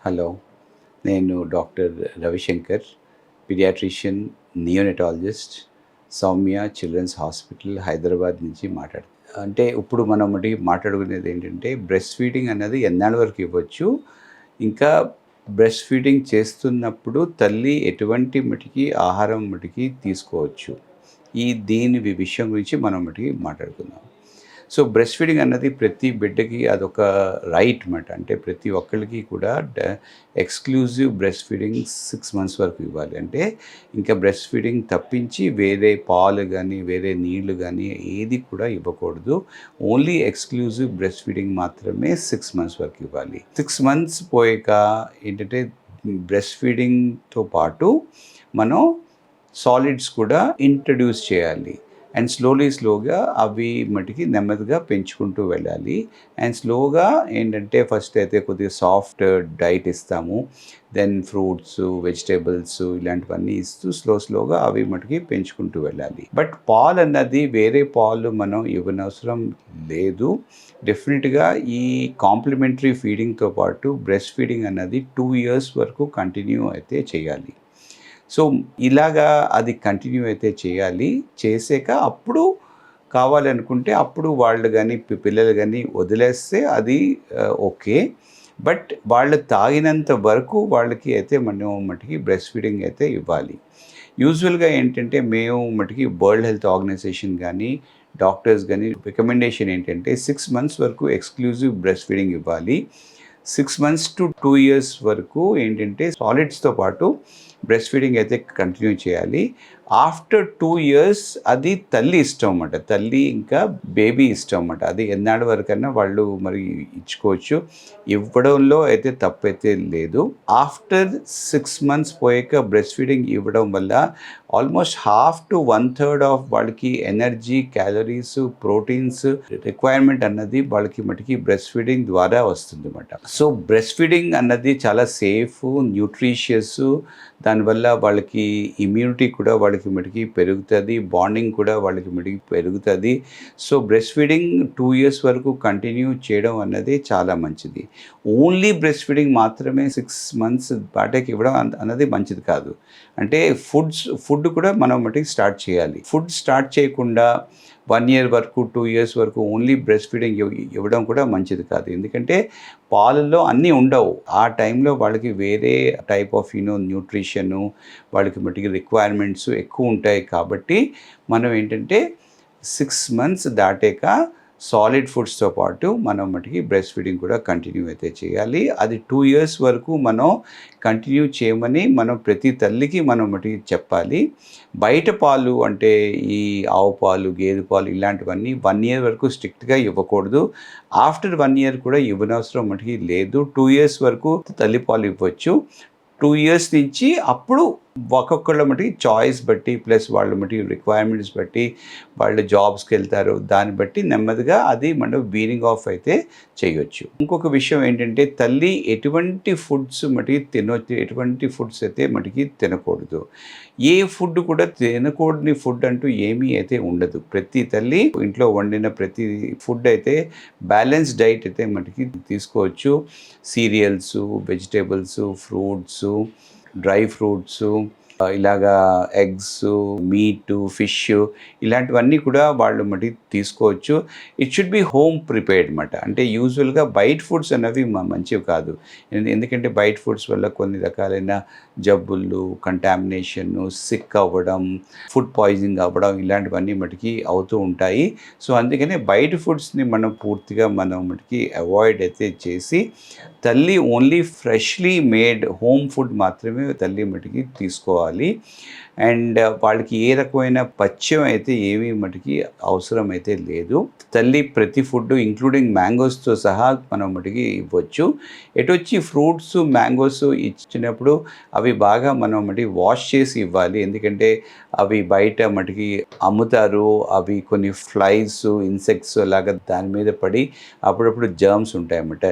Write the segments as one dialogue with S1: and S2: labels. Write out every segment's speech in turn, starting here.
S1: Hello, నేను doctor Ravishankar, paediatrician, neonatologist, Soumya children's hospital, Hyderabad నుంచి మాట్లాడుతున్నాను. అంటే ఇప్పుడు మనం ఒకటి మాట్లాడుకునేది ఏంటంటే, బ్రెస్ట్ ఫీడింగ్ అన్నది ఎన్నాళ్ళ వరకు ఇవ్వచ్చు, ఇంకా బ్రెస్ట్ ఫీడింగ్ చేస్తున్నప్పుడు తల్లి ఎటువంటి మటికి ఆహారం మటికి తీసుకోవచ్చు, దీని విషయం గురించి మనం మటికి మాట్లాడుకుందాం. సో బ్రెస్ట్ ఫీడింగ్ అన్నది ప్రతి బిడ్డకి అదొక రైట్ మాట. అంటే ప్రతి ఒక్కరికి కూడా ఎక్స్క్లూజివ్ బ్రెస్ట్ ఫీడింగ్ 6 months వరకు ఇవ్వాలి. అంటే ఇంకా బ్రెస్ట్ ఫీడింగ్ తప్పించి వేరే పాలు కానీ వేరే నీళ్లు కానీ ఏది కూడా ఇవ్వకూడదు. ఓన్లీ ఎక్స్క్లూజివ్ బ్రెస్ట్ ఫీడింగ్ మాత్రమే 6 months వరకు ఇవ్వాలి. 6 months పోయాక ఏంటంటే బ్రెస్ట్ ఫీడింగ్తో పాటు మనం సాలిడ్స్ కూడా ఇంట్రడ్యూస్ చేయాలి. అండ్ స్లోగా అవి మటుకి నెమ్మదిగా పెంచుకుంటూ వెళ్ళాలి. అండ్ స్లోగా ఏంటంటే ఫస్ట్ అయితే కొద్దిగా సాఫ్ట్ డైట్ ఇస్తాము, దెన్ ఫ్రూట్స్, వెజిటేబుల్స్ ఇలాంటివన్నీ ఇస్తూ స్లోగా అవి మటుకి పెంచుకుంటూ వెళ్ళాలి. బట్ పాలు అన్నది వేరే పాలు మనం ఇవ్వనవసరం లేదు. డెఫినెట్గా ఈ కాంప్లిమెంటరీ ఫీడింగ్తో పాటు బ్రెస్ట్ ఫీడింగ్ అన్నది 2 years వరకు కంటిన్యూ అయితే చేయాలి. సో ఇలాగా అది కంటిన్యూ అయితే చేయాలి. చేసాక అప్పుడు కావాలనుకుంటే అప్పుడు వాళ్ళు కానీ పిల్లలు కానీ వదిలేస్తే అది ఓకే. బట్ వాళ్ళు తాగినంత వరకు వాళ్ళకి అయితే మనం మటుకి బ్రెస్ట్ ఫీడింగ్ అయితే ఇవ్వాలి. యూజువల్గా ఏంటంటే మేము మటుకి వరల్డ్ హెల్త్ ఆర్గనైజేషన్ కానీ డాక్టర్స్ కానీ రికమెండేషన్ ఏంటంటే 6 months వరకు ఎక్స్క్లూజివ్ బ్రెస్ట్ ఫీడింగ్ ఇవ్వాలి. 6 months to 2 years వరకు ఏంటంటే సాలిడ్స్తో పాటు బ్రెస్ట్ ఫీడింగ్ అయితే కంటిన్యూ చేయాలి. ఆఫ్టర్ 2 years అది తల్లి ఇష్టం అన్నమాట. తల్లి ఇంకా బేబీ ఇష్టం అన్నమాట. అది ఎన్నాళ్ళ వరకన్నా వాళ్ళు మరి ఇచ్చుకోవచ్చు. ఇవ్వడంలో అయితే తప్పైతే లేదు. ఆఫ్టర్ 6 months పోయాక బ్రెస్ట్ ఫీడింగ్ ఇవ్వడం వల్ల ఆల్మోస్ట్ 1/2 to 1/3 ఆఫ్ వాళ్ళకి ఎనర్జీ, క్యాలరీస్, ప్రోటీన్స్ రిక్వైర్మెంట్ అన్నది వాళ్ళకి మటుకి బ్రెస్ట్ ఫీడింగ్ ద్వారా వస్తుంది అన్నమాట. సో బ్రెస్ట్ ఫీడింగ్ అన్నది చాలా సేఫ్, న్యూట్రిషియస్. దానివల్ల వాళ్ళకి ఇమ్యూనిటీ కూడా వాళ్ళకి మటుకి పెరుగుతుంది, బాండింగ్ కూడా వాళ్ళకి మటుకి పెరుగుతుంది. సో బ్రెస్ట్ ఫీడింగ్ 2 years వరకు కంటిన్యూ చేయడం అన్నది చాలా మంచిది. ఓన్లీ బ్రెస్ట్ ఫీడింగ్ మాత్రమే 6 months పాటకి ఇవ్వడం అన్నది మంచిది కాదు. అంటే ఫుడ్ కూడా మనం మటుకి స్టార్ట్ చేయాలి. ఫుడ్ స్టార్ట్ చేయకుండా 1 year వరకు 2 years వరకు ఓన్లీ బ్రెస్ట్ ఫీడింగ్ ఇవ్వడం కూడా మంచిది కాదు. ఎందుకంటే పాలల్లో అన్నీ ఉండవు. ఆ టైంలో వాళ్ళకి వేరే టైప్ ఆఫ్ న్యూట్రిషను, వాళ్ళకి మటుకి రిక్వైర్మెంట్స్ ఎక్కువ ఉంటాయి. కాబట్టి మనం ఏంటంటే 6 months దాటాక సాలిడ్ ఫుడ్స్తో పాటు మనం మటుకి బ్రెస్ట్ ఫీడింగ్ కూడా కంటిన్యూ అయితే చేయాలి. అది 2 years వరకు మనం కంటిన్యూ చేయమని మనం ప్రతి తల్లికి మనం మటుకి చెప్పాలి. బయట పాలు అంటే ఈ ఆవు పాలు, గేదె పాలు ఇలాంటివన్నీ 1 year వరకు స్ట్రిక్ట్గా ఇవ్వకూడదు. ఆఫ్టర్ 1 year కూడా ఇవ్వనవసరం మటుకి లేదు. 2 years వరకు తల్లి పాలు ఇవ్వచ్చు. 2 years నుంచి అప్పుడు ఒక్కొక్కళ్ళ మటుకి చాయిస్ బట్టి ప్లస్ వాళ్ళ మటుకి రిక్వైర్మెంట్స్ బట్టి వాళ్ళు జాబ్స్కి వెళ్తారు. దాన్ని బట్టి నెమ్మదిగా అది మనం వీనింగ్ ఆఫ్ అయితే చేయొచ్చు. ఇంకొక విషయం ఏంటంటే తల్లి ఎటువంటి ఫుడ్స్ మటుకి తినొచ్చు, ఎటువంటి ఫుడ్స్ అయితే మటుకి తినకూడదు. ఏ ఫుడ్ కూడా తినకూడని ఫుడ్ అంటూ ఏమీ అయితే ఉండదు. ప్రతి తల్లి ఇంట్లో వండిన ప్రతి ఫుడ్ అయితే బ్యాలెన్స్ డైట్ అయితే మటుకి తీసుకోవచ్చు. Serials, vegetables, fruits, dry fruits, ఇలాగా ఎగ్స్, మీటు, ఫిష్ ఇలాంటివన్నీ కూడా వాళ్ళు మటుకు తీసుకోవచ్చు. It should be home prepared అన్నమాట. అంటే యూజువల్గా బయట ఫుడ్స్ అనేవి మంచివి కాదు. ఎందుకంటే బయట ఫుడ్స్ వల్ల కొన్ని రకాలైన జబ్బులు, కంటామినేషన్, సిక్ అవ్వడం, ఫుడ్ పాయిజనింగ్ అవ్వడం ఇలాంటివన్నీ మటుకి అవుతూ ఉంటాయి. సో అందుకనే బయట ఫుడ్స్ని మనం పూర్తిగా మనం మటుకి అవాయిడ్ అయితే చేసి తల్లి only freshly made home food మాత్రమే తల్లి మటుకి తీసుకోవాలి. అండ్ వాళ్ళకి ఏ రకమైన పథ్యం అయితే ఏమీ మటుకి అవసరం అయితే లేదు. తల్లి ప్రతి ఫుడ్ ఇంక్లూడింగ్ మ్యాంగోస్తో సహా మనం మటుకి ఇవ్వచ్చు. ఎటొచ్చి ఫ్రూట్స్, మ్యాంగోస్ ఇచ్చినప్పుడు అవి బాగా మనం మటుకి వాష్ చేసి ఇవ్వాలి. ఎందుకంటే అవి బయట మటుకి అమ్ముతారు. అవి కొన్ని ఫ్లైస్, ఇన్సెక్ట్స్ లాగా దాని మీద పడి అప్పుడప్పుడు జర్మ్స్ ఉంటాయన్నమాట.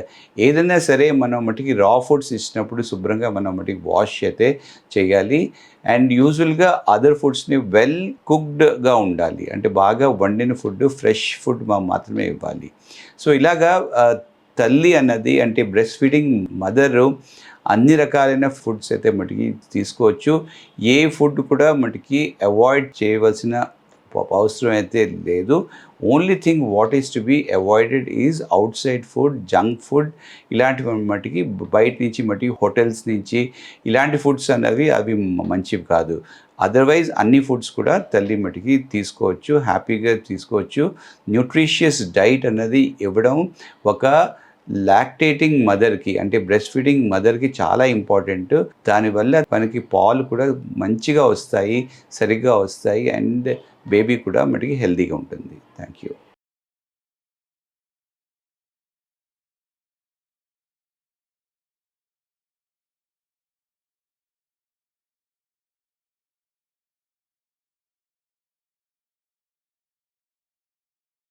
S1: ఏదైనా సరే మనం మటుకి రా ఫుడ్స్ ఇచ్చినప్పుడు శుభ్రంగా మనం మటుకి వాష్ అయితే చేయాలి. అండ్ యూజువల్గా అదర్ ఫుడ్స్ని వెల్ కుక్డ్గా ఉండాలి. అంటే బాగా వండిన ఫుడ్, ఫ్రెష్ ఫుడ్ మాత్రమే ఇవ్వాలి. సో ఇలాగా తల్లి అన్నది అంటే బ్రెస్ట్ ఫీడింగ్ మదరు అన్ని రకాలైన ఫుడ్స్ అయితే మటుకి తీసుకోవచ్చు. ఏ ఫుడ్ కూడా మటుకి అవాయిడ్ చేయవలసిన అవసరం అయితే లేదు. Only thing what is to be avoided is out side food, junk food. ఇలాంటివి మటుకి బయట నుంచి మటుకి హోటల్స్ నుంచి ఇలాంటి ఫుడ్స్ అన్నవి అవి మంచివి కాదు. అదర్వైజ్ అన్ని ఫుడ్స్ కూడా తల్లి మటుకి తీసుకోవచ్చు, హ్యాపీగా తీసుకోవచ్చు. న్యూట్రిషియస్ డైట్ అన్నది ఇవ్వడం ఒక లాక్టేటింగ్ మదర్కి అంటే బ్రెస్ట్ ఫీడింగ్ మదర్కి చాలా ఇంపార్టెంట్. దానివల్ల మనకి పాలు కూడా మంచిగా వస్తాయి, సరిగ్గా వస్తాయి అండ్ బేబీ కూడా మనకి హెల్తీగా ఉంటుంది. Thank you.